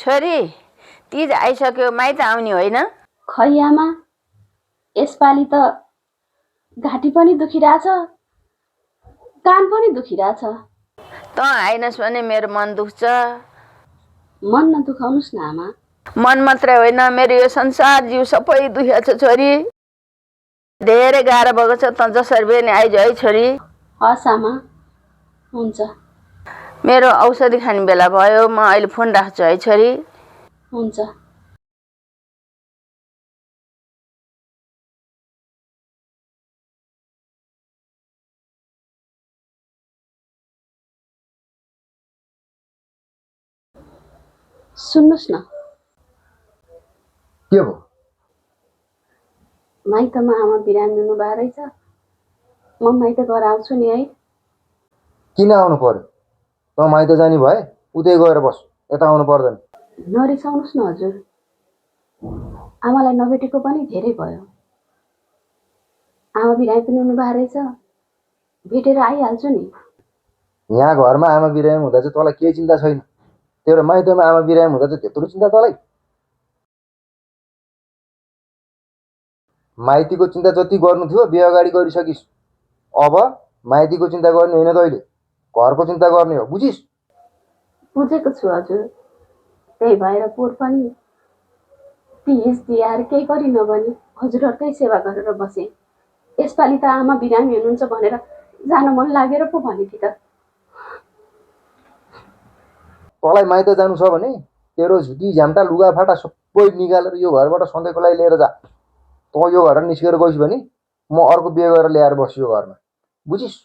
छोरी तीज आइसक्यो माइत आउने होइन? खै आमा, यसपालि त घाँटी पनि दुखिरहेछ, कान पनि दुखिरहेछ। त आइनस् भने मेरो मन दुख्छ। मन नदुखाउनुस् न आमा। मन मात्रै होइन, मेरो यो संसार जिउ सबै दुखेको छ छोरी। धेरै गाह्रो भएको छ, त जसरी पनि आइज है छोरी। हस् आमा, हुन्छ। मेरो औषधि खाने बेला भयो, म अहिले फोन राख्छु है छोरी। हुन्छ। सुन्नुस् न, के भयो? माइतमा आमा बिरामी हुनुभएको रहेछ, म माइत गएर आउँछु नि है। किन आउनु पर्यो? त माइत जाने भए उतै गएर बस, यता आउनु पर्दैन। नरिसाउनुस् न हजुर, आमालाई नभेटेको पनि धेरै भयो। आमा बिरामी पनि हुनुभएको रहेछ, भेटेर आइहाल्छु नि। यहाँ घरमा आमा बिरामी हुँदा चाहिँ तँलाई केही चिन्ता छैन, तेरो माइतमा आमा बिरामी हुँदा चाहिँ त्यत्रो चिन्ता तँलाई। माइतीको चिन्ता जति गर्नु थियो बिहे अगाडि गरिसकिस्। अब माइतीको चिन्ता गर्ने होइन तैँले, घरको चिन्ता गर्ने हो, बुझिस्? बुझेको छु हजुर, त्यही भएर पोहोर पनि तिज तिहार केही गरी नभनी हजुरहरूकै सेवा गरेर बसेँ। यसपालि त आमा बिरामी हुनुहुन्छ भनेर जान मन लागेर पो भनेकी त। तँलाई माइत जानु छ भने तेरो झुटी झ्याम्टा लुगाफाटा सबै निकालेर यो घरबाट सधैँको लागि लिएर जा। तँ यो घर निस्केर गइस् भने म अर्को बिहे गरेर ल्याएर बस्छु यो घरमा, बुझिस्?